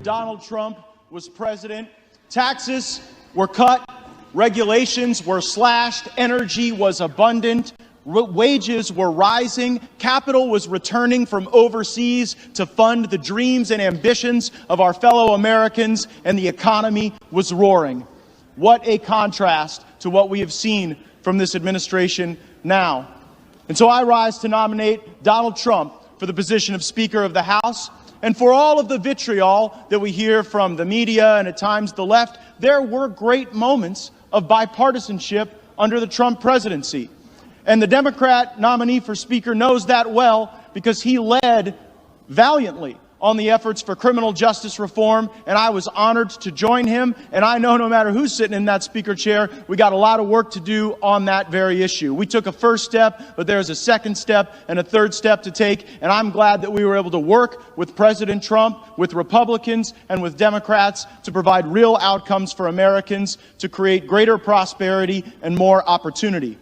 Donald Trump was president. Taxes were cut, regulations were slashed, energy was abundant, wages were rising, capital was returning from overseas to fund the dreams and ambitions of our fellow Americans, and the economy was roaring. What a contrast to what we have seen from this administration now. And so I rise to nominate Donald Trump for the position of Speaker of the House. And for all of the vitriol that we hear from the media and at times the left, there were great moments of bipartisanship under the Trump presidency. And the Democrat nominee for Speaker knows that well, because he led valiantly on the efforts for criminal justice reform, and I was honored to join him. And I know no matter who's sitting in that Speaker chair, we got a lot of work to do on that very issue. We took a first step, but there's a second step and a third step to take, and I'm glad that we were able to work with President Trump, with Republicans, and with Democrats to provide real outcomes for Americans, to create greater prosperity and more opportunity.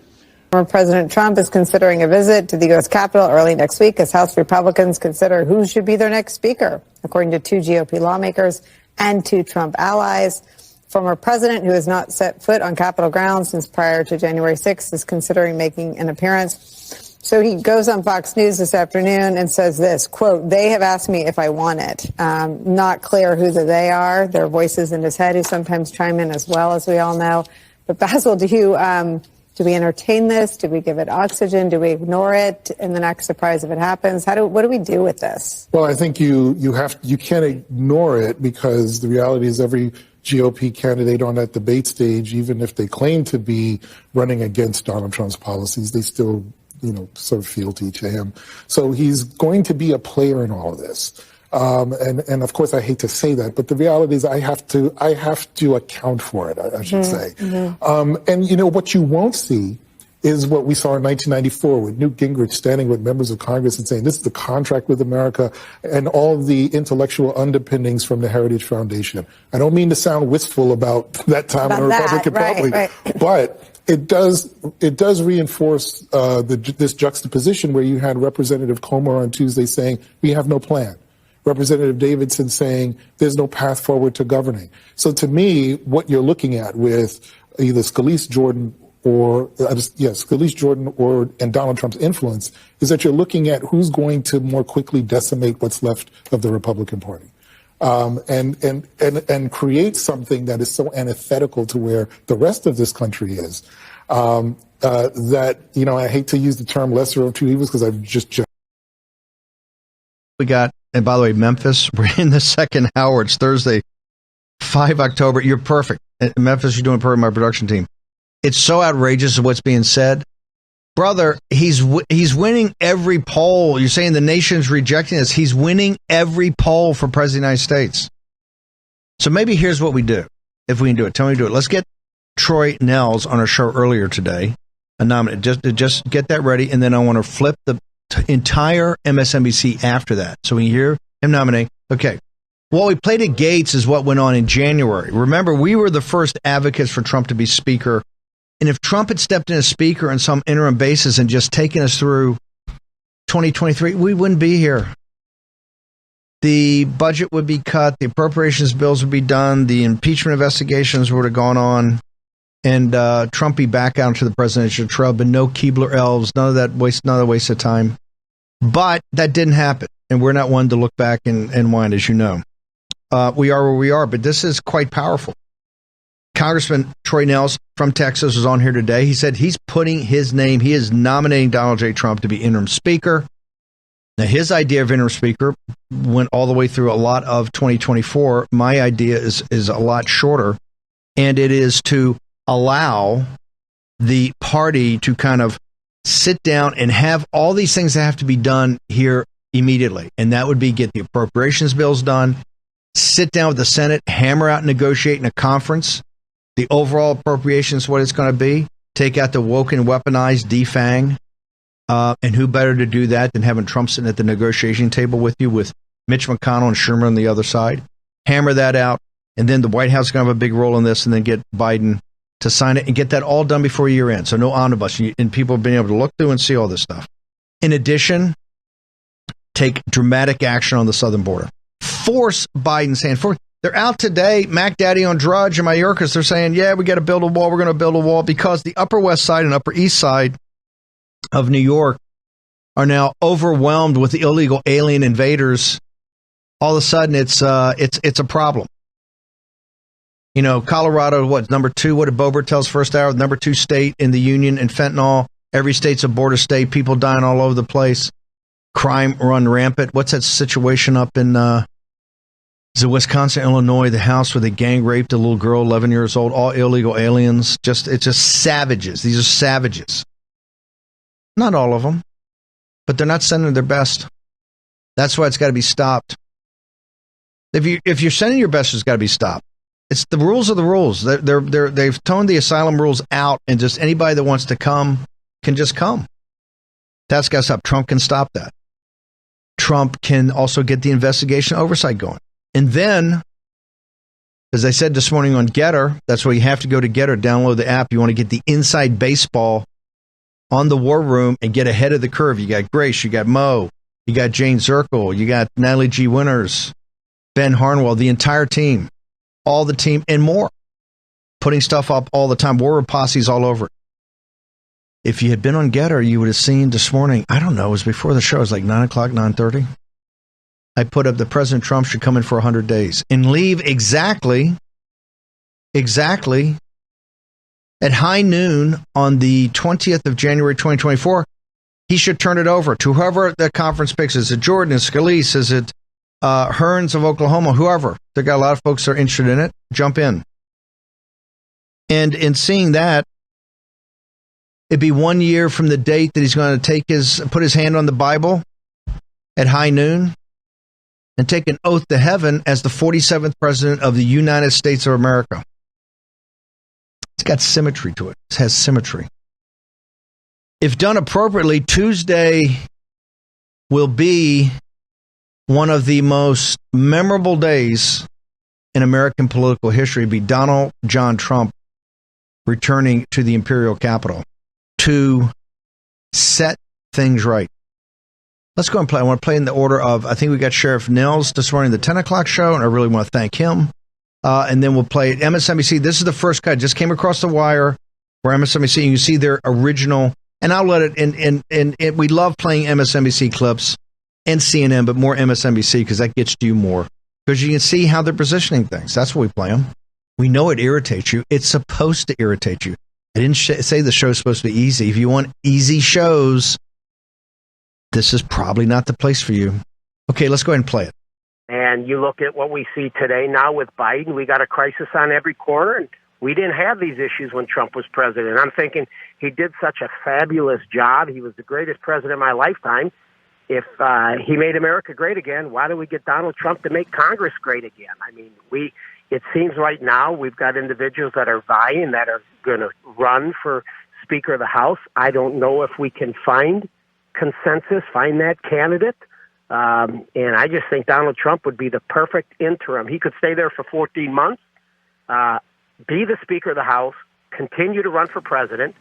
President Trump is considering a visit to the U.S. Capitol early next week as House Republicans consider who should be their next speaker, according to 2 GOP lawmakers and 2 Trump allies. Former president, who has not set foot on Capitol grounds since prior to January 6th, is considering making an appearance. So he goes on Fox News this afternoon and says this, quote, "They have asked me if I want it." Not clear who the they are. There are voices in his head who sometimes chime in as well, as we all know. But Basil, do we entertain this? Do we give it oxygen? Do we ignore it in the next surprise if it happens? What do we do with this? Well, I think you can't ignore it, because the reality is every GOP candidate on that debate stage, even if they claim to be running against Donald Trump's policies, they still, sort of fealty to him. So he's going to be a player in all of this. And of course, I hate to say that, but the reality is I have to account for it, I should say. Mm-hmm. And what you won't see is what we saw in 1994 with Newt Gingrich standing with members of Congress and saying, this is the contract with America, and all the intellectual underpinnings from the Heritage Foundation. I don't mean to sound wistful about that time in the Republican Republic, but it does reinforce this juxtaposition where you had Representative Comer on Tuesday saying, we have no plan. Representative Davidson saying there's no path forward to governing. So to me, what you're looking at with either Scalise Jordan and Donald Trump's influence is that you're looking at who's going to more quickly decimate what's left of the Republican Party, and create something that is so antithetical to where the rest of this country is. That I hate to use the term lesser of two evils, because I've just we got. And by the way, Memphis, we're in the second hour. It's Thursday, 5 October. You're perfect. Memphis, you're doing perfect, my production team. It's so outrageous of what's being said. Brother, he's winning every poll. You're saying the nation's rejecting us. He's winning every poll for President of the United States. So maybe here's what we do. If we can do it, tell me to do it. Let's get Troy Nehls on our show earlier today. Just get that ready, and then I want to flip the entire MSNBC after that. So when you hear him nominate, okay. What we played at Gates is what went on in January. Remember, we were the first advocates for Trump to be speaker. And if Trump had stepped in as speaker on some interim basis and just taken us through 2023, we wouldn't be here. The budget would be cut. The appropriations bills would be done. The impeachment investigations would have gone on. And Trump be back out to the presidential trail, but no Keebler elves, none of waste of time. But that didn't happen, and we're not one to look back and whine, as you know. We are where we are, but this is quite powerful. Congressman Troy Nehls from Texas was on here today. He said he's putting his name, he is nominating Donald J. Trump to be interim speaker. Now, his idea of interim speaker went all the way through a lot of 2024. My idea is a lot shorter, and it is to allow the party to kind of sit down and have all these things that have to be done here immediately. And that would be get the appropriations bills done, sit down with the Senate, hammer out, negotiate in a conference the overall appropriations, what it's going to be, take out the woke and weaponized defang. And who better to do that than having Trump sitting at the negotiation table with you, with Mitch McConnell and Schumer on the other side? Hammer that out. And then the White House is going to have a big role in this, and then get Biden to sign it and get that all done before year end. So no omnibus, and people have been able to look through and see all this stuff. In addition, take dramatic action on the southern border. force Biden's hand forward. They're out today, Mac Daddy on Drudge and Mayorkas. They're saying, yeah, we got to build a wall. We're going to build a wall because the Upper West Side and Upper East Side of New York are now overwhelmed with the illegal alien invaders. All of a sudden, it's a problem. You know, Colorado, number 2? What did Boebert tell us first hour? Number 2 state in the union in fentanyl. Every state's a border state. People dying all over the place. Crime run rampant. What's that situation up in is it Wisconsin, Illinois? The house where they gang raped a little girl, 11 years old. All illegal aliens. It's just savages. These are savages. Not all of them, but they're not sending their best. That's why it's got to be stopped. If you're sending your best, it's got to be stopped. It's the rules are the rules. They've toned the asylum rules out, and just anybody that wants to come can just come. That's got to stop. Trump can stop that. Trump can also get the investigation oversight going. And then, as I said this morning on Getter, that's why you have to go to Getter, download the app. You want to get the inside baseball on the war room and get ahead of the curve. You got Grace, you got Mo, you got Jane Zirkle, you got Natalie G. Winters, Ben Harnwell, the entire team, all the team, and more. Putting stuff up all the time. War posses all over it. If you had been on Getter, you would have seen this morning, I don't know, it was before the show, it was like 9 o'clock, 9:30. I put up that President Trump should come in for 100 days and leave exactly at high noon on the 20th of January, 2024. He should turn it over to whoever the conference picks. Is it Jordan? Is it Scalise? Is it Hearns of Oklahoma? Whoever. They got a lot of folks that are interested in it. Jump in. And in seeing that, it'd be 1 year from the date that he's going to put his hand on the Bible at high noon and take an oath to heaven as the 47th president of the United States of America. It's got symmetry to it. It has symmetry. If done appropriately, Tuesday will be one of the most memorable days in American political history. It'd be Donald John Trump returning to the Imperial Capitol to set things right. Let's go and play. I want to play in the order of, I think we got Sheriff Nels this morning, the 10 o'clock show, and I really want to thank him. And then we'll play MSNBC. This is the first cut. Just came across the wire where MSNBC, and you see their original, and I'll let it, and we love playing MSNBC clips and CNN, but more MSNBC because that gets to you more. Because you can see how they're positioning things. That's why we play them. We know it irritates you. It's supposed to irritate you. I didn't say the show's supposed to be easy. If you want easy shows, this is probably not the place for you. Okay, let's go ahead and play it. And you look at what we see today now with Biden, we got a crisis on every corner, and we didn't have these issues when Trump was president. I'm thinking he did such a fabulous job. He was the greatest president of my lifetime. If he made America great again, why do we get Donald Trump to make Congress great again? I mean, it seems right now we've got individuals that are vying, that are going to run for Speaker of the House. I don't know if we can find consensus, find that candidate. And I just think Donald Trump would be the perfect interim. He could stay there for 14 months, be the Speaker of the House, continue to run for president,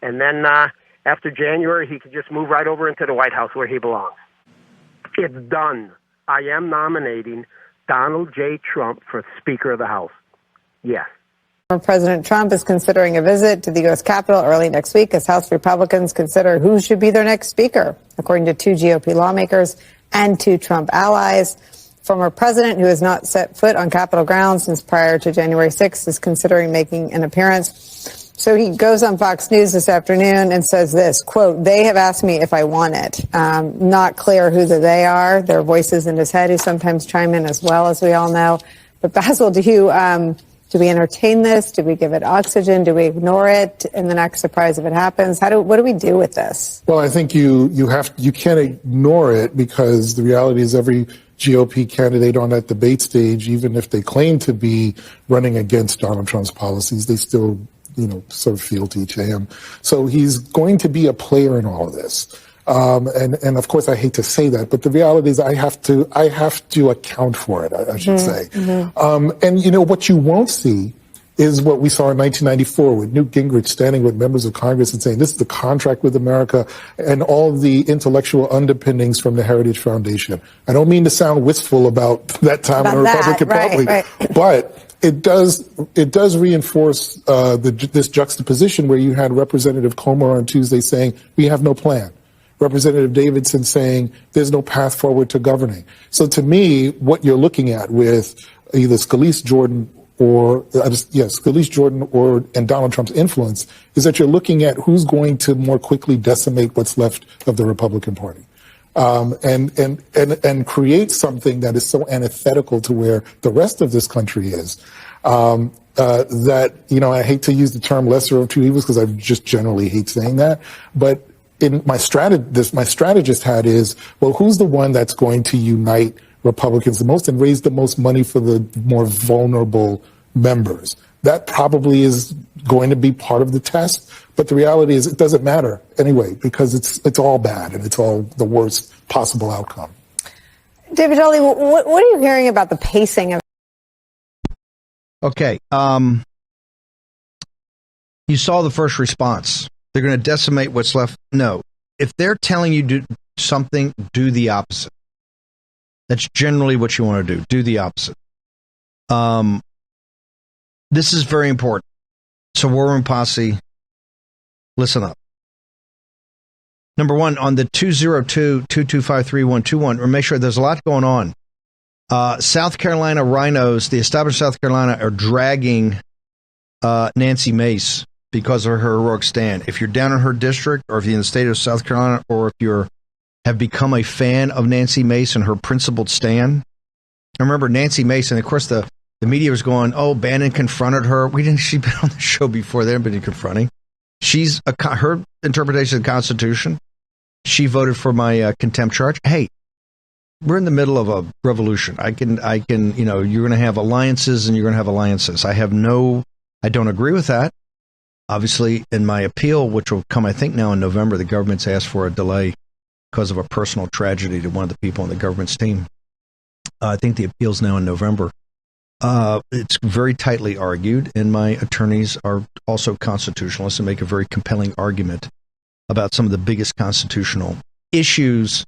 and then after January, he could just move right over into the White House where he belongs. It's done. I am nominating Donald J. Trump for Speaker of the House. Yes. President Trump is considering a visit to the U.S. Capitol early next week as House Republicans consider who should be their next speaker, according to 2 GOP lawmakers and 2 Trump allies. Former president, who has not set foot on Capitol grounds since prior to January 6th, is considering making an appearance. So he goes on Fox News this afternoon and says this, quote, "They have asked me if I want it." Not clear who the they are. There are voices in his head who sometimes chime in as well, as we all know. But Basil, do we entertain this? Do we give it oxygen? Do we ignore it in the next surprise if it happens? What do we do with this? Well, I think you can't ignore it because the reality is every GOP candidate on that debate stage, even if they claim to be running against Donald Trump's policies, they still, sort of fealty to him. So he's going to be a player in all of this. And of course, I hate to say that, but the reality is I have to account for it, I should say. Mm-hmm. And what you won't see is what we saw in 1994 with Newt Gingrich standing with members of Congress and saying, this is the contract with America, and all of the intellectual underpinnings from the Heritage Foundation. I don't mean to sound wistful about that time in the Republican Party, but it does reinforce this juxtaposition where you had Representative Comer on Tuesday saying, we have no plan. Representative Davidson saying there's no path forward to governing. So to me, what you're looking at with either Scalise Jordan and Donald Trump's influence is that you're looking at who's going to more quickly decimate what's left of the Republican Party, and create something that is so antithetical to where the rest of this country is. That, I hate to use the term lesser of two evils because I just generally hate saying that, but in my strategist hat is, well, who's the one that's going to unite Republicans the most and raise the most money for the more vulnerable members? That probably is going to be part of the test, but the reality is it doesn't matter anyway because it's all bad and it's all the worst possible outcome. David Jolly, what are you hearing about the pacing of? Okay, you saw the first response. They're going to decimate what's left. No, if they're telling you do something, do the opposite. That's generally what you want to do. Do the opposite. This is very important. So, War Room Posse, listen up. Number one, on the 202-225-3121, make sure there's a lot going on. South Carolina rhinos, the established South Carolina, are dragging Nancy Mace because of her heroic stand. If you're down in her district, or if you're in the state of South Carolina, or if you have become a fan of Nancy Mace and her principled stand, I remember Nancy Mace, and of course the media was going, "Oh, Bannon confronted her." She'd been on the show before. They haven't been confronting. Her interpretation of the Constitution. She voted for my contempt charge. Hey, we're in the middle of a revolution. I can. You're going to have alliances, and you're going to have alliances. I don't agree with that. Obviously, in my appeal, which will come, I think, now in November, the government's asked for a delay because of a personal tragedy to one of the people on the government's team. I think the appeal's now in November. It's very tightly argued, and my attorneys are also constitutionalists and make a very compelling argument about some of the biggest constitutional issues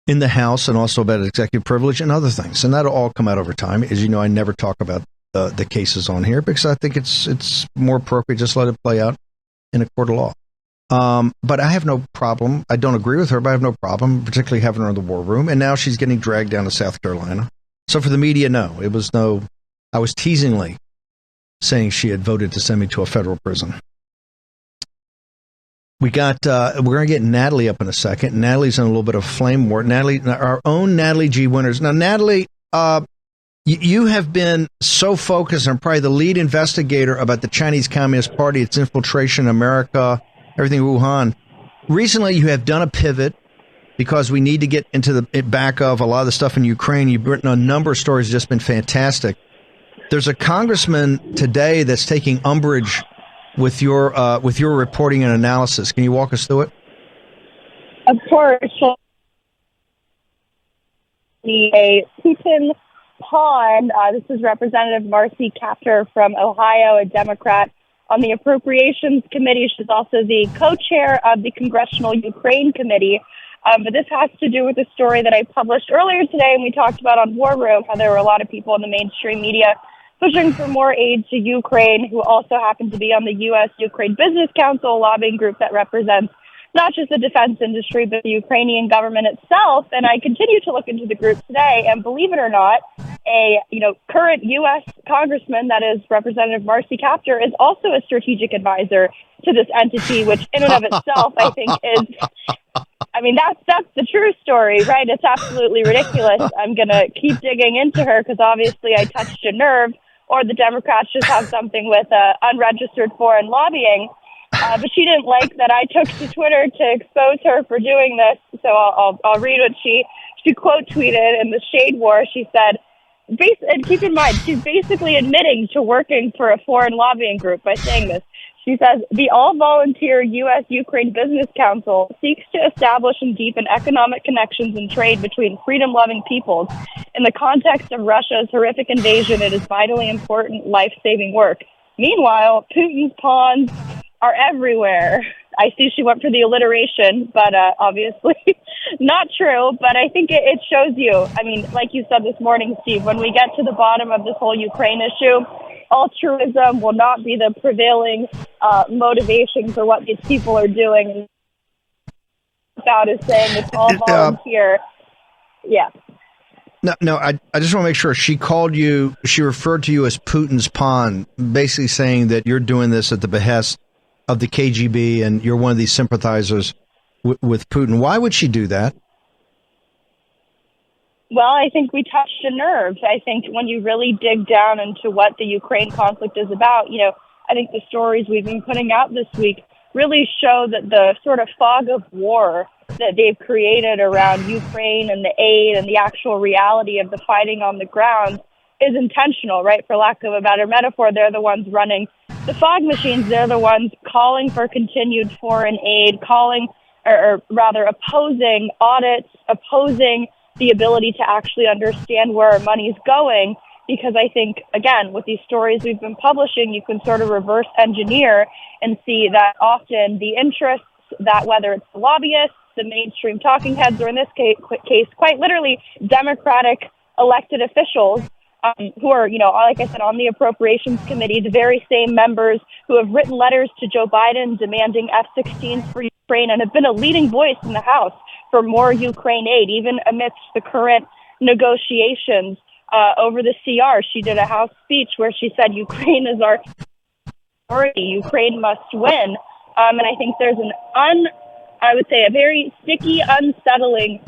in the House and also about executive privilege and other things. And that'll all come out over time. As you know, I never talk about the cases on here because I think it's more appropriate just let it play out in a court of law. But I have no problem. I don't agree with her, but I have no problem, particularly having her in the war room. And now she's getting dragged down to South Carolina. So for the media, no, it was no. I was teasingly saying she had voted to send me to a federal prison. We're going to get Natalie up in a second. Natalie's in a little bit of flame war. Natalie, our own Natalie G. Winters. Now, Natalie, you have been so focused and probably the lead investigator about the Chinese Communist Party, its infiltration in America, everything Wuhan. Recently, you have done a pivot because we need to get into the back of a lot of the stuff in Ukraine. You've written a number of stories, just been fantastic. There's a congressman today that's taking umbrage with your reporting and analysis. Can you walk us through it? Of course. A Putin pawn. This is Representative Marcy Kaptur from Ohio, a Democrat on the Appropriations Committee. She's also the co-chair of the Congressional Ukraine Committee. But this has to do with a story that I published earlier today, and we talked about on War Room, how there were a lot of people in the mainstream media pushing for more aid to Ukraine, who also happen to be on the U.S.-Ukraine Business Council, a lobbying group that represents not just the defense industry, but the Ukrainian government itself. And I continue to look into the group today, and believe it or not, a current U.S. congressman, that is Representative Marcy Kaptur, is also a strategic advisor to this entity, which in and of itself, I think is, that's the true story, right? It's absolutely ridiculous. I'm going to keep digging into her because obviously I touched a nerve, or the Democrats just have something with unregistered foreign lobbying. But she didn't like that I took to Twitter to expose her for doing this. So I'll read what she quote tweeted in the shade war. She said, and keep in mind, she's basically admitting to working for a foreign lobbying group by saying this. She says, the all-volunteer U.S.-Ukraine Business Council seeks to establish and deepen economic connections and trade between freedom-loving peoples. In the context of Russia's horrific invasion, it is vitally important, life-saving work. Meanwhile, Putin's pawns are everywhere. I see she went for the alliteration, but obviously not true. But I think it shows you, I mean, like you said this morning, Steve, when we get to the bottom of this whole Ukraine issue, altruism will not be the prevailing motivation for what these people are doing. About is saying it's all volunteer. Yeah. No, I just want to make sure she referred to you as Putin's pawn, basically saying that you're doing this at the behest of the KGB and you're one of these sympathizers with Putin. Why would she do that? Well, I think we touched a nerve. I think when you really dig down into what the Ukraine conflict is about, I think the stories we've been putting out this week really show that the sort of fog of war that they've created around Ukraine and the aid and the actual reality of the fighting on the ground is intentional, right? For lack of a better metaphor, they're the ones running the fog machines. They're the ones calling for continued foreign aid, or rather opposing audits, opposing the ability to actually understand where our money's going. Because I think, again, with these stories we've been publishing, you can sort of reverse engineer and see that often the interests that, whether it's the lobbyists, the mainstream talking heads, or in this case quite literally Democratic elected officials, who are, like I said, on the Appropriations Committee, the very same members who have written letters to Joe Biden demanding F-16s for Ukraine and have been a leading voice in the House for more Ukraine aid, even amidst the current negotiations over the CR. She did a House speech where she said Ukraine is our priority. Ukraine must win. And I think there's I would say a very sticky, unsettling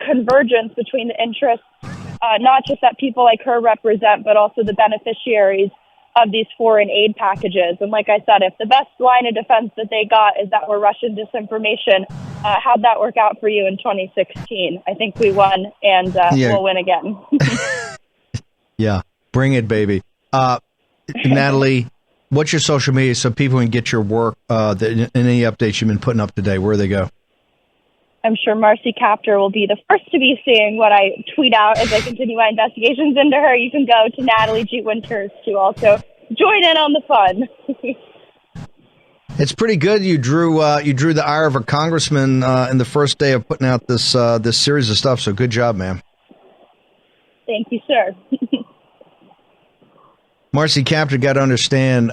convergence between the interests, not just that people like her represent, but also the beneficiaries of these foreign aid packages. And like I said, if the best line of defense that they got is that we're Russian disinformation, how'd that work out for you in 2016? I think we won, and we'll win again. Yeah, bring it, baby. Natalie, what's your social media so people can get your work, any updates you've been putting up today? Where do they go? I'm sure Marcy Kaptur will be the first to be seeing what I tweet out as I continue my investigations into her. You can go to Natalie G. Winters to also join in on the fun. It's pretty good. You drew the ire of a congressman in the first day of putting out this series of stuff. So good job, ma'am. Thank you, sir. Marcy Kaptur, got to understand.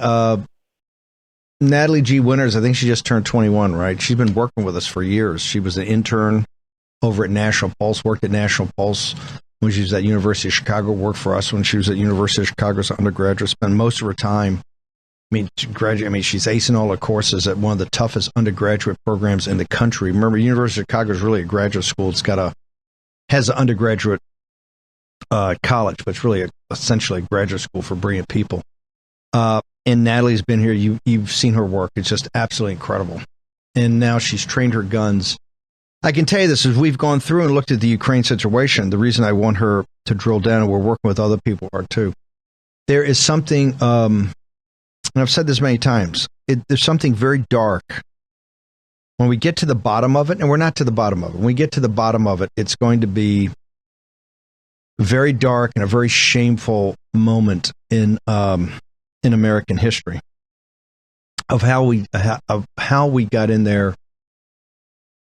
Natalie G. Winters, I think she just turned 21, right? She's been working with us for years. She was an intern over at National Pulse, worked at National Pulse when she was at University of Chicago, worked for us when she was at University of Chicago as an undergraduate, spent most of her time, she's acing all the courses at one of the toughest undergraduate programs in the country. Remember, University of Chicago is really a graduate school. Has an undergraduate college, but it's really essentially a graduate school for brilliant people. And Natalie's been here. You've seen her work. It's just absolutely incredible. And now she's trained her guns. I can tell you this, as we've gone through and looked at the Ukraine situation, the reason I want her to drill down, and we're working with other people are too, there is something, and I've said this many times, there's something very dark. When we get to the bottom of it, and we're not to the bottom of it, when we get to the bottom of it, it's going to be very dark and a very shameful moment in American history of how we got in there,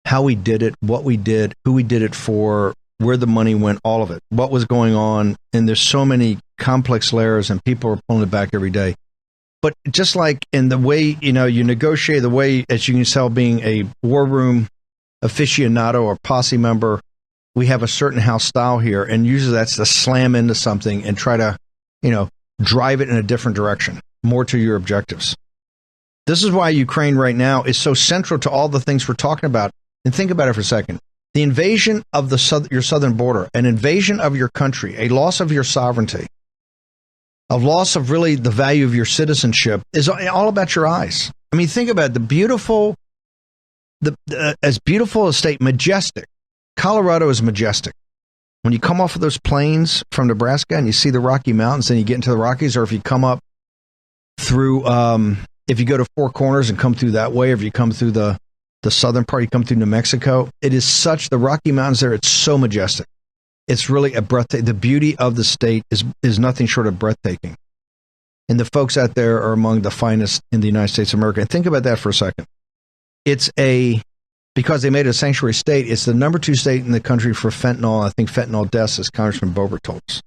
how we did it, what we did, who we did it for, where the money went, all of it, what was going on. And there's so many complex layers and people are pulling it back every day. But just like in the way, you negotiate, the way, as you can tell, being a war room aficionado or posse member, we have a certain house style here. And usually that's to slam into something and try to, drive it in a different direction, more to your objectives. This is why Ukraine right now is so central to all the things we're talking about. And think about it for a second. The invasion of your southern border, an invasion of your country, a loss of your sovereignty, a loss of really the value of your citizenship is all about your eyes. I mean, think about it. As beautiful a state, majestic. Colorado is majestic. When you come off of those plains from Nebraska and you see the Rocky Mountains and you get into the Rockies, or if you come up through If you go to Four Corners and come through that way, or if you come through the southern part, you come through New Mexico, it is such, the Rocky Mountains there, it's so majestic. It's really a breathtaking, the beauty of the state is nothing short of breathtaking. And the folks out there are among the finest in the United States of America. And think about that for a second. Because they made it a sanctuary state, it's the number 2 state in the country for fentanyl. I think fentanyl deaths, as Congressman Boebert told us.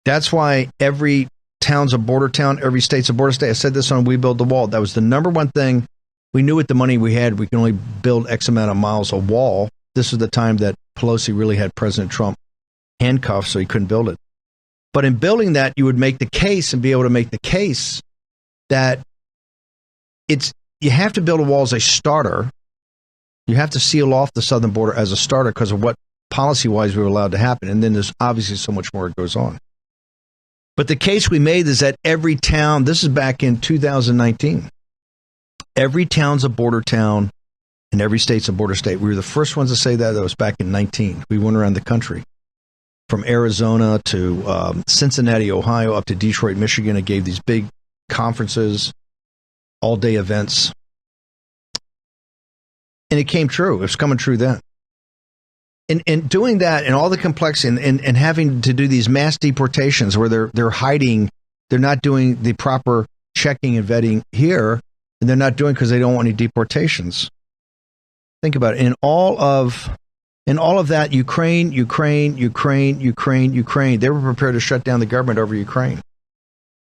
That's why every town's a border town, every state's a border state. I said this on We Build the Wall. That was the number one thing. We knew with the money we had, we could only build X amount of miles of wall. This was the time that Pelosi really had President Trump handcuffed, so he couldn't build it. But in building that, you would make the case and be able to make the case that you have to build a wall as a starter. You have to seal off the southern border as a starter because of what policy-wise we were allowed to happen. And then there's obviously so much more that goes on. But the case we made is that every town, this is back in 2019, every town's a border town and every state's a border state. We were the first ones to say that. That was back in 19. We went around the country from Arizona to Cincinnati, Ohio, up to Detroit, Michigan, and gave these big conferences, all-day events. And it came true. It was coming true then. And doing that and all the complexity and having to do these mass deportations where they're hiding, they're not doing the proper checking and vetting here, and they're not doing because they don't want any deportations. Think about it. In all of that, Ukraine, they were prepared to shut down the government over Ukraine.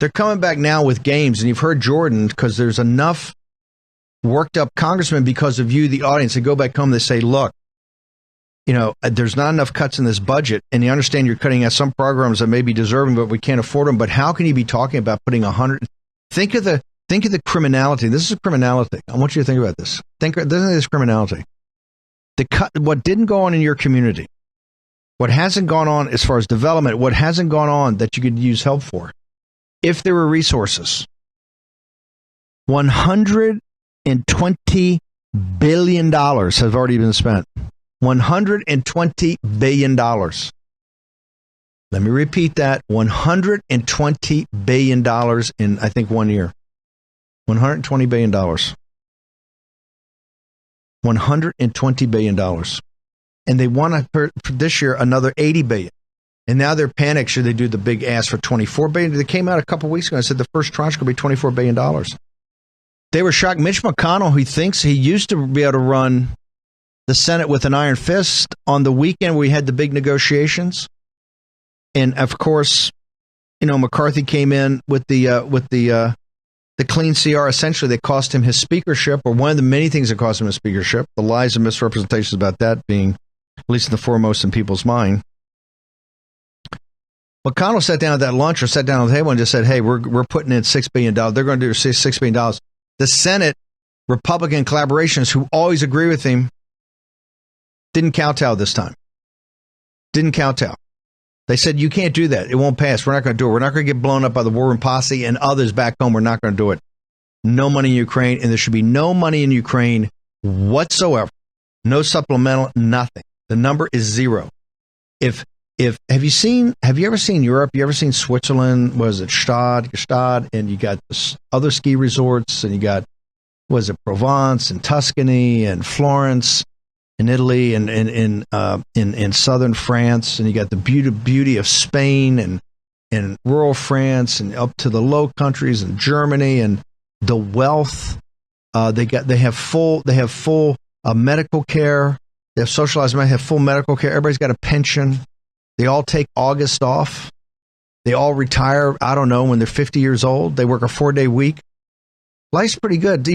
They're coming back now with games, and you've heard Jordan, because there's enough worked up congressmen because of you, the audience, they go back home, they say, look, there's not enough cuts in this budget, and you understand you're cutting out some programs that may be deserving, but we can't afford them. But how can you be talking about putting 100? Think of the criminality. This is a criminality. I want you to think about this. Think of this criminality. What didn't go on in your community, what hasn't gone on as far as development, what hasn't gone on that you could use help for, if there were resources. $120 billion have already been spent. $120 billion. Let me repeat that. $120 billion in, I think, 1 year. $120 billion. $120 billion. And they want to, this year, another $80 billion. And now they're panicked. Should they do the big ask for $24 billion? They came out a couple weeks ago and said the first tranche could be $24 billion. They were shocked. Mitch McConnell, who thinks he used to be able to run the Senate with an iron fist, on the weekend we had the big negotiations. And of course, McCarthy came in with the clean CR. Essentially, they cost him his speakership, or one of the many things that cost him his speakership. The lies and misrepresentations about that being at least in the foremost in people's mind. McConnell sat down at that lunch, or sat down on the table and just said, hey, we're putting in $6 billion. They're going to do $6 billion. The Senate Republican collaborations, who always agree with him, didn't kowtow this time. Didn't kowtow. They said, you can't do that. It won't pass. We're not going to do it. We're not going to get blown up by the War Room Posse and others back home. We're not going to do it. No money in Ukraine, and there should be no money in Ukraine whatsoever. No supplemental, nothing. The number is zero. Have you ever seen Europe? You ever seen Switzerland? Was it Gstaad? And you got other ski resorts, and you got, was it Provence and Tuscany and Florence in Italy and in southern France, and you got the beauty of Spain and rural France and up to the Low Countries and Germany, and the wealth. They have full medical care. They have socialized medicine. They have full medical care. Everybody's got a pension. They all take August off. They all retire, I don't know, when they're 50 years old. They work a 4-day week. Life's pretty good.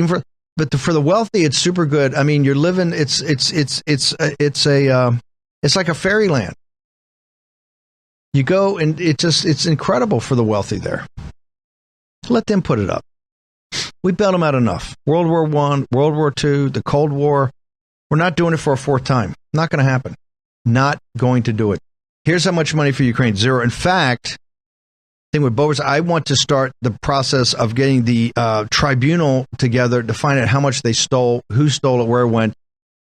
But for the wealthy, it's super good. I mean, you're living. It's like a fairyland. You go and it's incredible for the wealthy there. Let them put it up. We bailed them out enough. World War I, World War II, the Cold War. We're not doing it for a fourth time. Not going to happen. Not going to do it. Here's how much money for Ukraine. Zero. In fact, with Boebert, I want to start the process of getting the tribunal together to find out how much they stole, who stole it, where it went.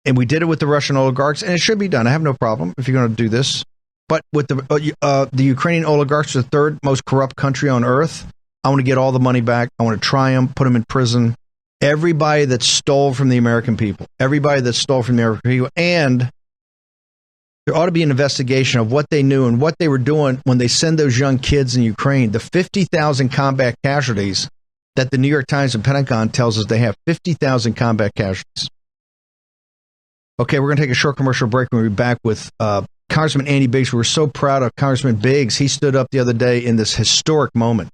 And we did it with the Russian oligarchs, and it should be done. I have no problem if you're going to do this. But with the Ukrainian oligarchs, the third most corrupt country on earth, I want to get all the money back. I want to try them, put them in prison. Everybody that stole from the American people, everybody that stole from the American people, and there ought to be an investigation of what they knew and what they were doing when they send those young kids in Ukraine. The 50,000 combat casualties that the New York Times and Pentagon tells us they have, 50,000 combat casualties. Okay, we're going to take a short commercial break. We'll be back with Congressman Andy Biggs. We were so proud of Congressman Biggs. He stood up the other day in this historic moment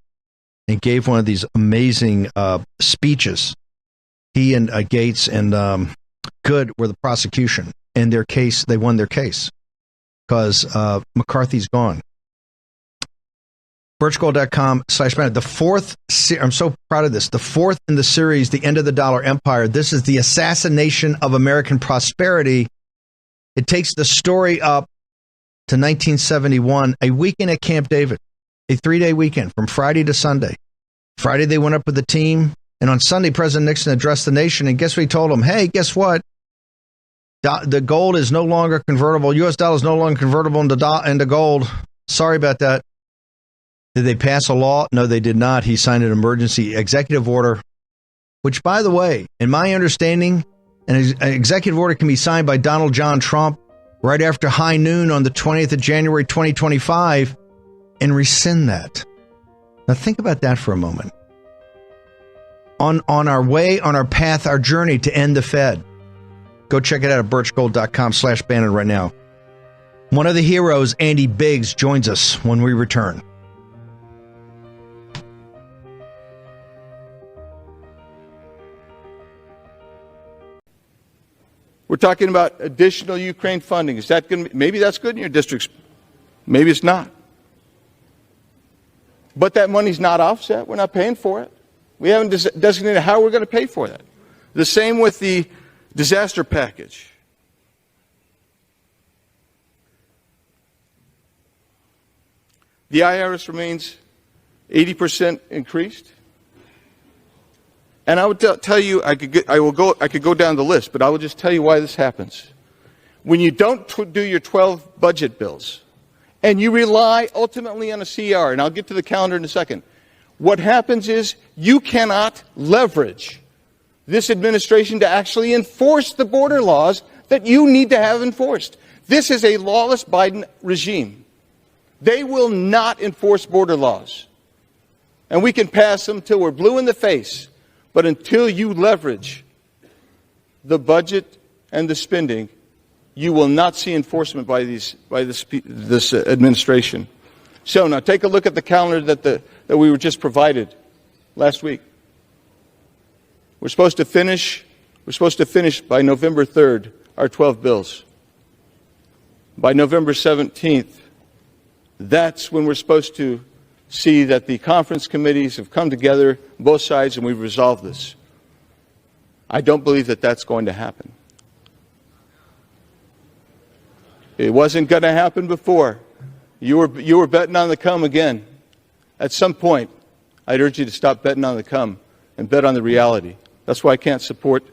and gave one of these amazing speeches. He and Gates and Good were the prosecution. In their case, they won their case because McCarthy's gone. Birchgold.com/Bannon. The fourth, I'm so proud of this, the fourth in the series, The End of the Dollar Empire. This is the assassination of American prosperity. It takes the story up to 1971, a weekend at Camp David, a 3-day weekend from Friday to Sunday. Friday, they went up with the team. And on Sunday, President Nixon addressed the nation. And guess what he told them? Hey, guess what? The gold is no longer convertible. U.S. dollar is no longer convertible into gold. Sorry about that. Did they pass a law? No, they did not. He signed an emergency executive order, which, by the way, in my understanding, an executive order can be signed by Donald John Trump right after high noon on the 20th of January, 2025, and rescind that. Now, think about that for a moment. On our way, on our path, our journey to end the Fed. Go check it out at birchgold.com/Bannon right now. One of the heroes, Andy Biggs, joins us when we return. We're talking about additional Ukraine funding. Is that going to maybe that's good in your districts? Maybe it's not. But that money's not offset. We're not paying for it. We haven't designated how we're going to pay for that. The same with the disaster package. The IRS remains 80% increased. And I would tell you, I could go down the list, but I will just tell you why this happens. When you don't do your 12 budget bills, and you rely ultimately on a CR, and I'll get to the calendar in a second, what happens is you cannot leverage this administration to actually enforce the border laws that you need to have enforced. This is a lawless Biden regime. They will not enforce border laws. And we can pass them till we're blue in the face. But until you leverage the budget and the spending, you will not see enforcement by this administration. So now take a look at the calendar that we were just provided last week. We're supposed to finish by November 3rd our 12 bills. By November 17th, that's when we're supposed to see that the conference committees have come together, both sides, and we've resolved this. I don't believe that that's going to happen. It wasn't going to happen before. You were betting on the come again. At some point, I'd urge you to stop betting on the come and bet on the reality. That's why I can't support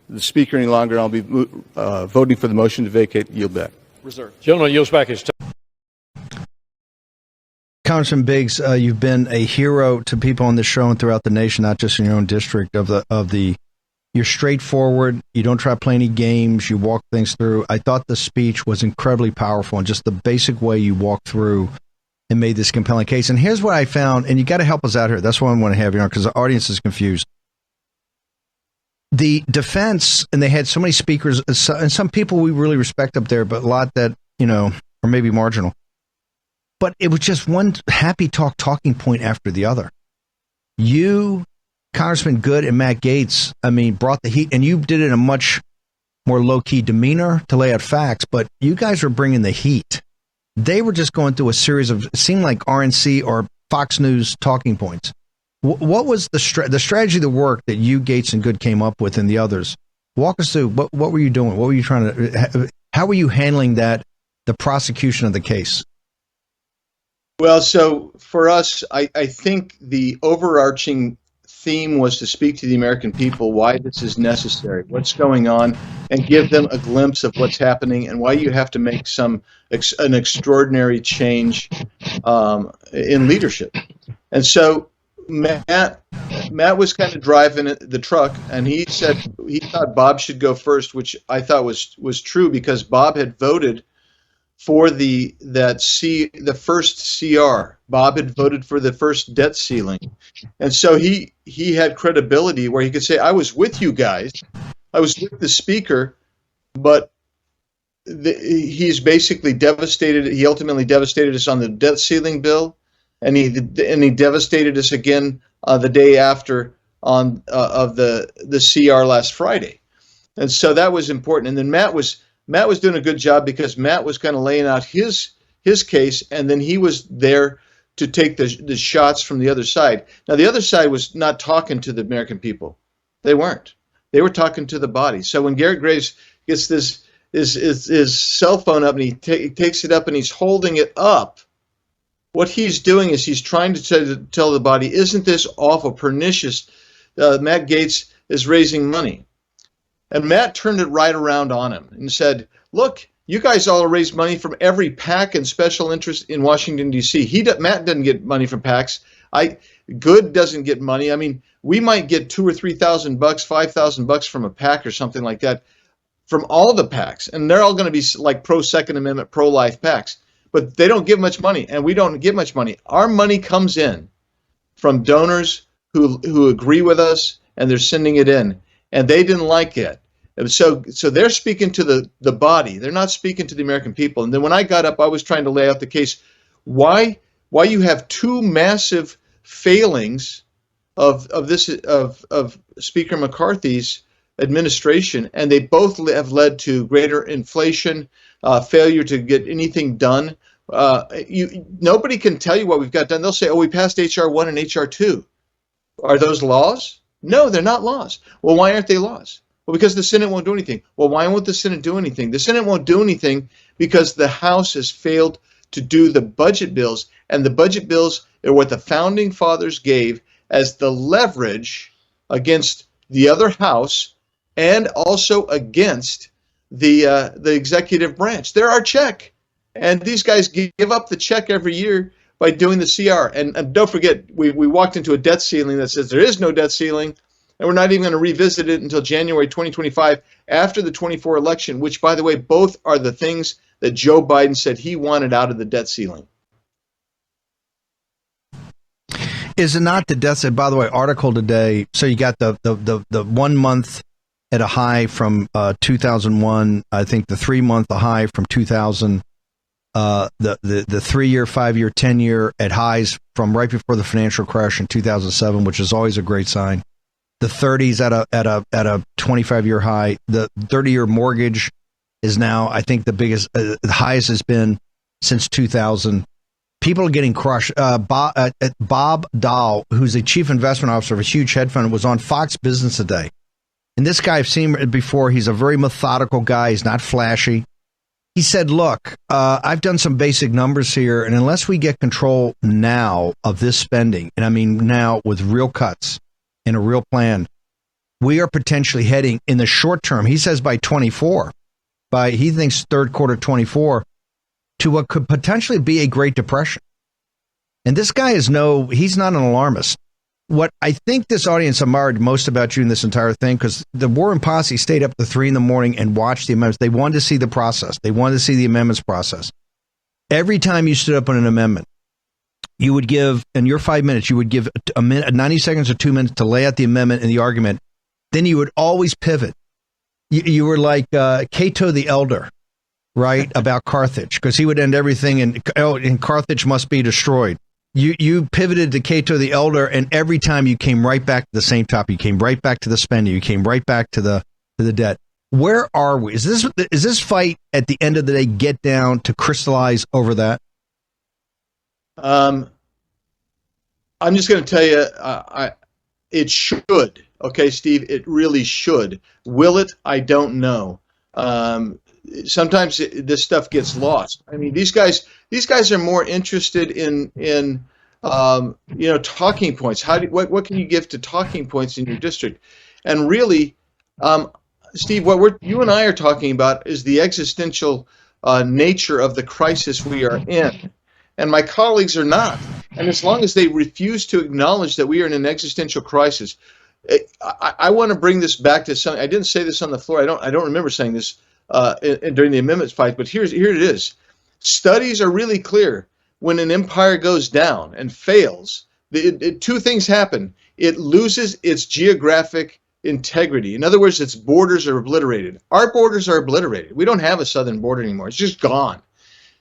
the Speaker any longer. I'll be voting for the motion to vacate. Yield back. Reserve. Gentleman yields back his time. Congressman Biggs, you've been a hero to people on this show and throughout the nation, not just in your own district. You're straightforward. You don't try to play any games. You walk things through. I thought the speech was incredibly powerful and just the basic way you walked through and made this compelling case. And here's what I found, and you got to help us out here. That's why I want to have you on, because the audience is confused. The defense, and they had so many speakers, and some people we really respect up there, but a lot that, are maybe marginal. But it was just one happy talking point after the other. You, Congressman Good, and Matt Gaetz, brought the heat, and you did it in a much more low-key demeanor to lay out facts, but you guys were bringing the heat. They were just going through a series of, it seemed like RNC or Fox News talking points. What was the strategy, the work that you, Gaetz, and Good came up with, and the others? Walk us through. What were you doing? What were you trying to? How were you handling that? The prosecution of the case. Well, so for us, I think the overarching theme was to speak to the American people why this is necessary, what's going on, and give them a glimpse of what's happening and why you have to make an extraordinary change in leadership. And so Matt was kind of driving the truck, and he said he thought Bob should go first, which I thought was true because Bob had voted for the first CR. Bob had voted for the first debt ceiling, and so he had credibility where he could say, "I was with you guys, I was with the speaker," but he's basically devastated. He ultimately devastated us on the debt ceiling bill, and he devastated us again the day after on of the CR last Friday, and so that was important. And then Matt was doing a good job because Matt was kind of laying out his case, and then he was there to take the shots from the other side. Now the other side was not talking to the American people; they weren't. They were talking to the body. So when Garrett Graves gets his cell phone up and he takes it up and he's holding it up, what he's doing is he's trying to tell the body, isn't this awful, pernicious? Matt Gaetz is raising money. And Matt turned it right around on him and said, look, you guys all raise money from every PAC and special interest in Washington, D.C. Matt doesn't get money from PACs. Good doesn't get money. I mean, we might get $2,000 or $3,000, $5,000 from a PAC or something like that, from all the PACs, and they're all going to be like pro-Second Amendment, pro-life PACs, but they don't give much money, and we don't give much money. Our money comes in from donors who agree with us, and they're sending it in, and they didn't like it. And so they're speaking to the body. They're not speaking to the American people. And then when I got up, I was trying to lay out the case why you have two massive failings of Speaker McCarthy's administration, and they both have led to greater inflation, failure to get anything done. Nobody can tell you what we've got done. They'll say, oh, we passed H.R. 1 and H.R. 2. Are those laws? No, they're not laws. Well, why aren't they laws? Well, because the Senate won't do anything. Well, why won't the Senate do anything? The Senate won't do anything because the House has failed to do the budget bills, and the budget bills are what the Founding Fathers gave as the leverage against the other House and also against the executive branch. They're our check, and these guys give up the check every year by doing the CR. And don't forget, we walked into a debt ceiling that says there is no debt ceiling, and we're not even going to revisit it until January 2025 after the 24 election, which, by the way, both are the things that Joe Biden said he wanted out of the debt ceiling. Is it not the debt? By the way, article today. So you got the 1 month at a high from 2001. I think the 3 month a high from 2000. The 3 year, 5 year, 10 year at highs from right before the financial crash in 2007, which is always a great sign. The 30s at a 25 year high. The 30-year mortgage is now, I think, the biggest, the highest has been since 2000. People are getting crushed. Bob Dahl, who's the chief investment officer of a huge hedge fund, was on Fox Business today. And this guy, I've seen him before. He's a very methodical guy. He's not flashy. He said, look, I've done some basic numbers here, and unless we get control now of this spending, and I mean now with real cuts and a real plan, we are potentially heading in the short term, he says by 24, he thinks third quarter 24, to what could potentially be a Great Depression. And this guy he's not an alarmist. What I think this audience admired most about you in this entire thing, because the Warren Posse stayed up to 3 a.m. and watched the amendments. They wanted to see the process. They wanted to see the amendments process. Every time you stood up on an amendment, you would give, in your 5 minutes, you would give a minute, 90 seconds or 2 minutes to lay out the amendment and the argument. Then you would always pivot. You were like Cato the Elder, right, about Carthage, because he would end everything and Carthage must be destroyed. You pivoted to Cato the Elder, and every time you came right back to the same topic. You came right back to the spending. You came right back to the debt. Where are we? Is this fight at the end of the day get down to crystallize over that? I'm just going to tell you, it should. Okay, Steve, it really should. Will it? I don't know. Sometimes this stuff gets lost. I mean, these guys are more interested in talking points. What can you give to talking points in your district? And really, Steve, what you and I are talking about is the existential nature of the crisis we are in, and my colleagues are not. And as long as they refuse to acknowledge that we are in an existential crisis, I want to bring this back to something. I didn't say this on the floor. I don't remember saying this during the amendments fight, but here it is. Studies are really clear. When an empire goes down and fails, two things happen. It loses its geographic integrity. In other words, its borders are obliterated. Our borders are obliterated. We don't have a southern border anymore. It's just gone.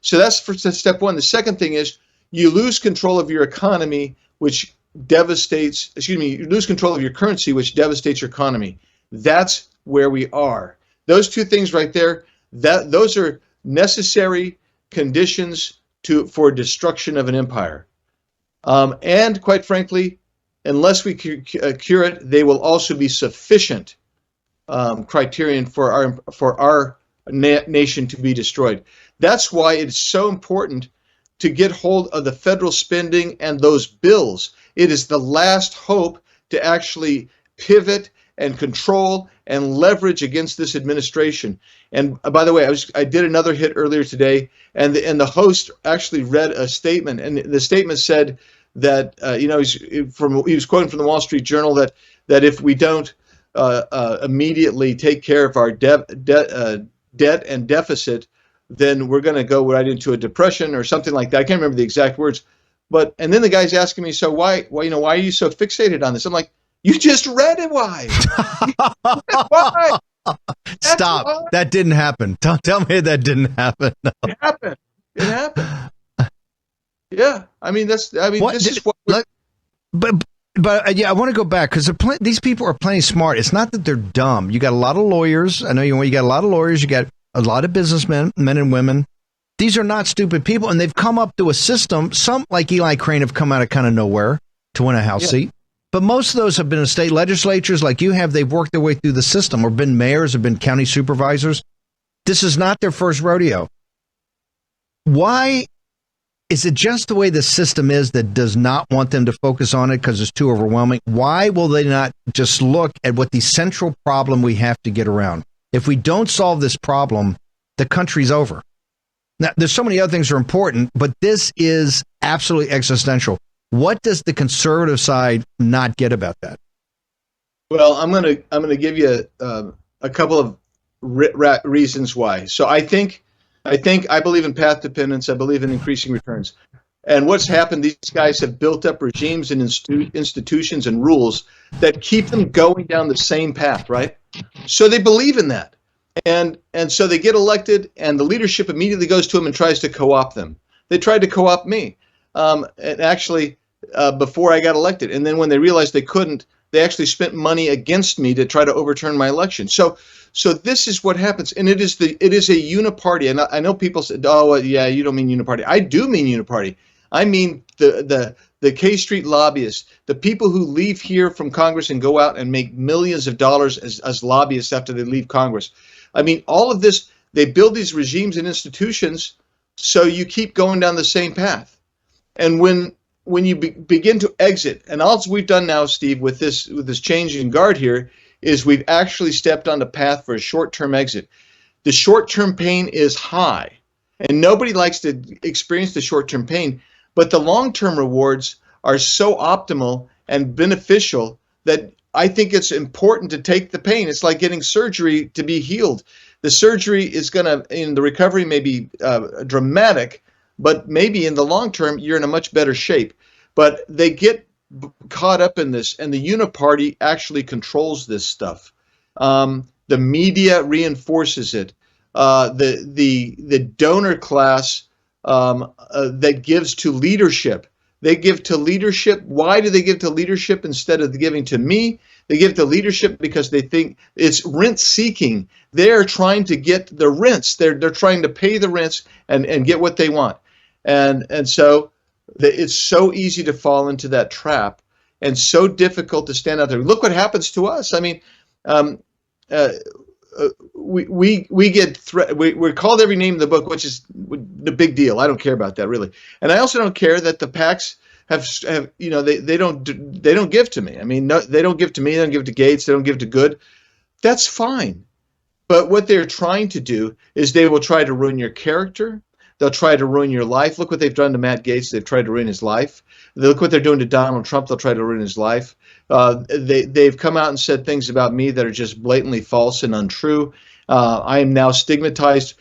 So that's for step one. The second thing is you lose control of your economy, which devastates, you lose control of your currency, which devastates your economy. That's where we are. Those two things right there, those are necessary conditions for destruction of an empire. And quite frankly, unless we cure it, they will also be sufficient criterion for our nation to be destroyed. That's why it's so important to get hold of the federal spending and those bills. It is the last hope to actually pivot and control and leverage against this administration. And by the way, I did another hit earlier today, and the host actually read a statement, and the statement said that he was quoting from the Wall Street Journal that if we don't immediately take care of our debt and deficit, then we're going to go right into a depression or something like that. I can't remember the exact words, and then the guy's asking me, so why are you so fixated on this? I'm like, you just read it. Why? Why? Stop. Why. That didn't happen. Tell me that didn't happen. No. It happened. Yeah. This is what. But yeah, I want to go back because these people are plenty smart. It's not that they're dumb. You got a lot of lawyers. I know you got a lot of lawyers. You got a lot of businessmen, men and women. These are not stupid people, and they've come up to a system. Some, like Eli Crane, have come out of kind of nowhere to win a House seat. But most of those have been in state legislatures like you have. They've worked their way through the system or been mayors or been county supervisors. This is not their first rodeo. Why is it just the way the system is that does not want them to focus on it because it's too overwhelming? Why will they not just look at what the central problem we have to get around? If we don't solve this problem, the country's over. Now, there's so many other things that are important, but this is absolutely existential. What does the conservative side not get about that? Well, I'm gonna give you a couple of reasons why. So I believe in path dependence. I believe in increasing returns. And what's happened? These guys have built up regimes and institutions and rules that keep them going down the same path, right? So they believe in that, and so they get elected, and the leadership immediately goes to them and tries to co-opt them. They tried to co-opt me. And actually, before I got elected. And then when they realized they couldn't, they actually spent money against me to try to overturn my election. So this is what happens. And it is a uniparty. And I know people said, oh, well, yeah, you don't mean uniparty. I do mean uniparty. I mean the K Street lobbyists, the people who leave here from Congress and go out and make millions of dollars as lobbyists after they leave Congress. I mean, all of this, they build these regimes and institutions so you keep going down the same path. And when you begin to exit, and all we've done now, Steve, with this change in guard here, is we've actually stepped on the path for a short-term exit. The short-term pain is high, and nobody likes to experience the short-term pain, but the long-term rewards are so optimal and beneficial that I think it's important to take the pain. It's like getting surgery to be healed. The surgery is the recovery may be dramatic, but maybe in the long term, you're in a much better shape. But they get caught up in this, and the uniparty actually controls this stuff. The media reinforces it. The donor class that gives to leadership. They give to leadership. Why do they give to leadership instead of giving to me? They give to leadership because they think it's rent seeking. They're trying to get the rents. They're trying to pay the rents and get what they want. And so it's so easy to fall into that trap and so difficult to stand out there. Look what happens to us. I mean, we get we're called every name in the book, which is the big deal. I don't care about that really. And I also don't care that the PACs have they don't give to me. I mean, no, they don't give to me. They don't give to Gates. They don't give to Good. That's fine. But what they're trying to do is they will try to ruin your character. They'll try to ruin your life. Look what they've done to Matt Gaetz. They've tried to ruin his life. Look what they're doing to Donald Trump. They'll try to ruin his life. They've come out and said things about me that are just blatantly false and untrue. I am now stigmatized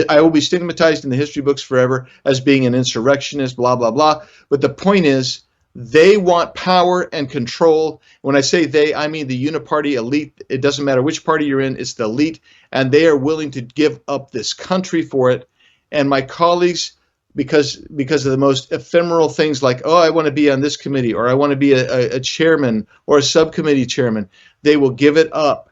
I will be stigmatized in the history books forever as being an insurrectionist, blah, blah, blah. But the point is, they want power and control. When I say they, I mean the uniparty elite. It doesn't matter which party you're in, it's the elite, and they are willing to give up this country for it. And my colleagues, because of the most ephemeral things like, oh, I want to be on this committee, or I want to be a chairman or a subcommittee chairman, they will give it up.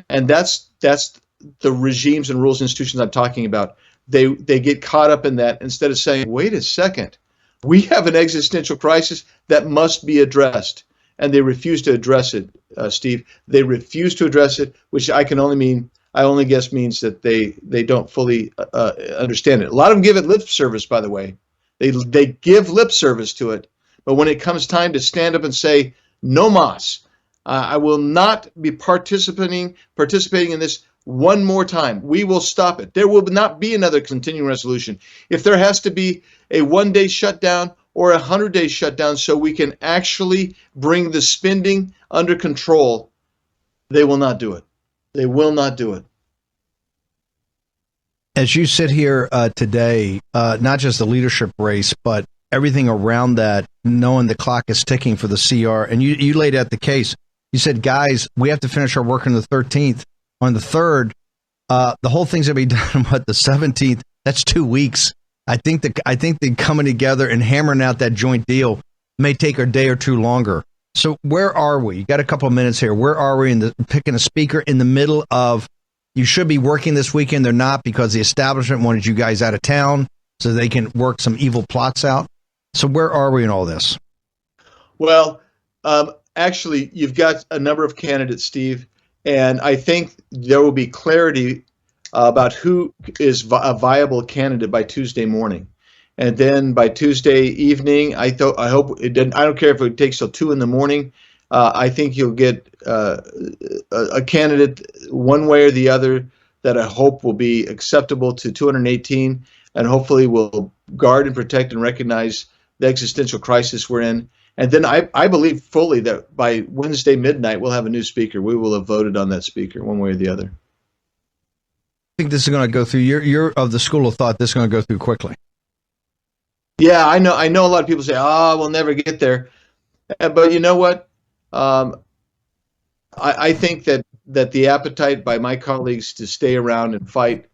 And that's the regimes and rules and institutions I'm talking about. They get caught up in that instead of saying, wait a second, we have an existential crisis that must be addressed. And they refuse to address it, Steve. They refuse to address it, which I only guess means that they don't fully understand it. A lot of them give it lip service, by the way. They give lip service to it. But when it comes time to stand up and say, no mas, I will not be participating in this one more time. We will stop it. There will not be another continuing resolution. If there has to be a 1-day shutdown or a 100-day shutdown so we can actually bring the spending under control, they will not do it. They will not do it. As you sit here today, not just the leadership race, but everything around that, knowing the clock is ticking for the CR, and you laid out the case. You said, guys, we have to finish our work on the 13th. On the 3rd, the whole thing's going to be done, the 17th? That's 2 weeks. I think the coming together and hammering out that joint deal may take a day or two longer. So where are we? You got a couple of minutes here. Where are we in picking a speaker in the middle of, you should be working this weekend. They're not, because the establishment wanted you guys out of town so they can work some evil plots out. So where are we in all this? Well, actually, you've got a number of candidates, Steve, and I think there will be clarity about who is a viable candidate by Tuesday morning. And then by Tuesday evening, I hope it doesn't. I don't care if it takes till 2 a.m. I think you'll get a candidate one way or the other that I hope will be acceptable to 218, and hopefully will guard and protect and recognize the existential crisis we're in. And then I believe fully that by Wednesday midnight, we'll have a new speaker. We will have voted on that speaker one way or the other. I think this is going to go through. You're of the school of thought this is going to go through quickly. Yeah, I know a lot of people say, we'll never get there. But you know what? I think that the appetite by my colleagues to stay around and fight,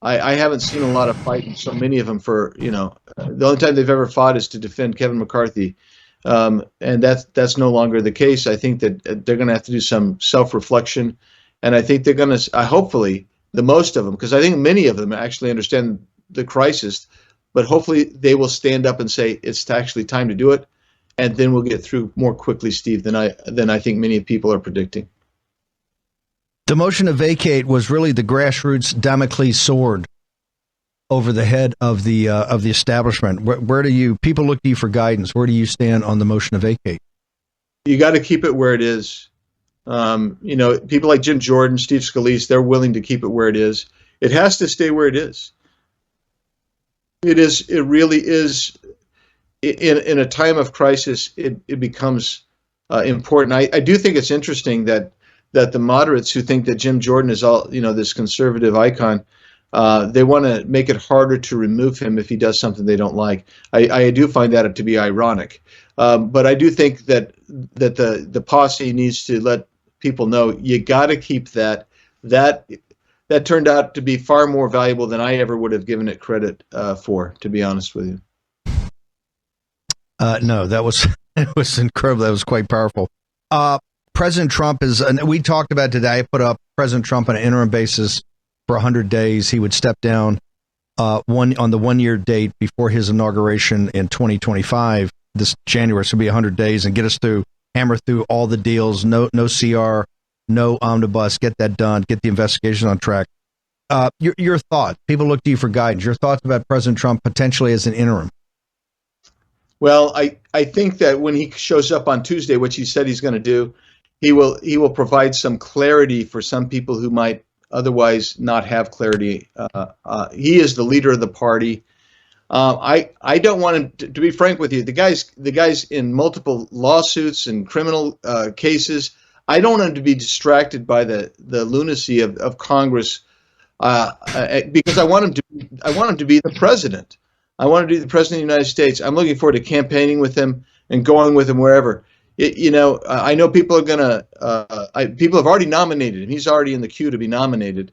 I haven't seen a lot of fighting, so many of them for, the only time they've ever fought is to defend Kevin McCarthy. And that's no longer the case. I think that they're going to have to do some self-reflection, and I think they're going to, hopefully, the most of them, because I think many of them actually understand the crisis, but hopefully they will stand up and say it's actually time to do it, and then we'll get through more quickly, Steve, than I think many people are predicting. The motion to vacate was really the grassroots Damocles sword over the head of the establishment. Where do people look to you for guidance? Where do you stand on the motion to vacate? You got to keep it where it is. People like Jim Jordan, Steve Scalise, they're willing to keep it where it is. It has to stay where it is. It really is. In a time of crisis, it becomes important. I do think it's interesting that the moderates who think that Jim Jordan is all, this conservative icon, they want to make it harder to remove him if he does something they don't like. I do find that to be ironic. But I do think that the posse needs to let people know you got to keep that. That turned out to be far more valuable than I ever would have given it credit for, to be honest with you. No, it was incredible. That was quite powerful. President Trump and we talked about today, I put up President Trump on an interim basis for 100 days. He would step down on the 1-year date before his inauguration in 2025, this January. So it'll be 100 days and get us through, hammer through all the deals, no CR, no omnibus, get that done, get the investigation on track. Your thought, people look to you for guidance. Your thoughts about President Trump potentially as an interim? Well, I think that when he shows up on Tuesday, which he said he's going to do, he will provide some clarity for some people who might otherwise not have clarity. He is the leader of the party. I don't want him to be frank with you. The guy's in multiple lawsuits and criminal cases. I don't want him to be distracted by the lunacy of Congress, because I want him to be the president. I want him to be the president of the United States. I'm looking forward to campaigning with him and going with him wherever. I know people are gonna. People have already nominated him. He's already in the queue to be nominated.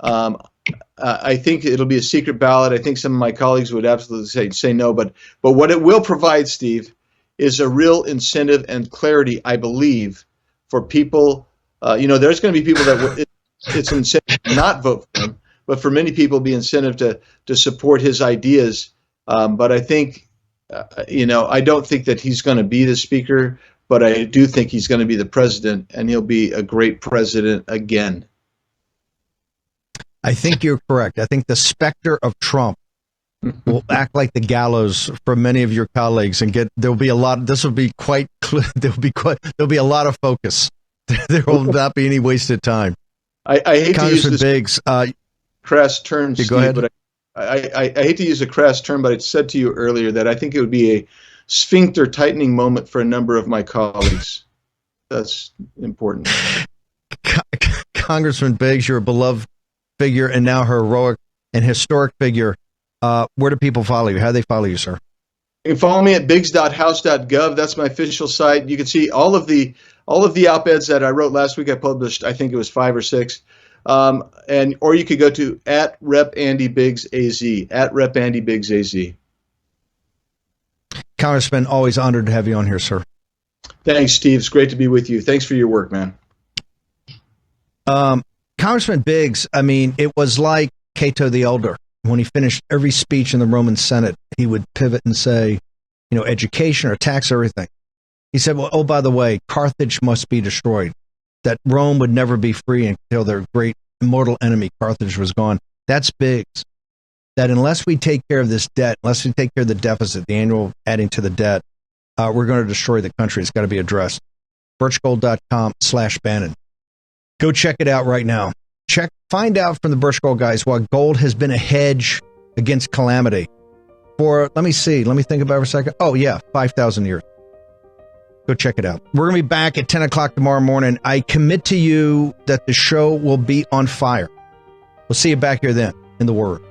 I think it'll be a secret ballot. I think some of my colleagues would absolutely say no. But what it will provide, Steve, is a real incentive and clarity, I believe, for people. There's going to be people that it's incentive to not vote for him, but for many people, it'll be incentive to support his ideas. But I think, I don't think that he's going to be the speaker, but I do think he's going to be the president, and he'll be a great president again. I think you're correct. I think the specter of Trump will act like the gallows for many of your colleagues, and there'll be a lot. This will be quite clear. There'll be a lot of focus. There will not be any wasted time. I hate to use this Biggs, crass term, Steve, go ahead. but I hate to use a crass term, but I said to you earlier that I think it would be a sphincter tightening moment for a number of my colleagues. That's important. Congressman Biggs, you're a beloved figure and now heroic and historic figure. Where do people follow you? How do they follow you, sir? You can follow me at biggs.house.gov. That's my official site. You can see all of the op-eds that I wrote last week. I published, I think it was 5 or 6. Or you could go to @RepAndyBiggsAZ, @RepAndyBiggsAZ. Congressman, always honored to have you on here, sir. Thanks, Steve. It's great to be with you. Thanks for your work, man. Congressman Biggs, I mean, it was like Cato the Elder. When he finished every speech in the Roman Senate, he would pivot and say, education or tax everything. He said, well, oh, by the way, Carthage must be destroyed. That Rome would never be free until their great immortal enemy, Carthage, was gone. That's Biggs. That unless we take care of this debt, unless we take care of the deficit, the annual adding to the debt, we're going to destroy the country. It's got to be addressed. birchgold.com/Bannon. Go check it out right now. Find out from the Birch Gold guys why gold has been a hedge against calamity for, let me think about it for a second. Oh, yeah, 5,000 years. Go check it out. We're going to be back at 10 o'clock tomorrow morning. I commit to you that the show will be on fire. We'll see you back here then in the Word.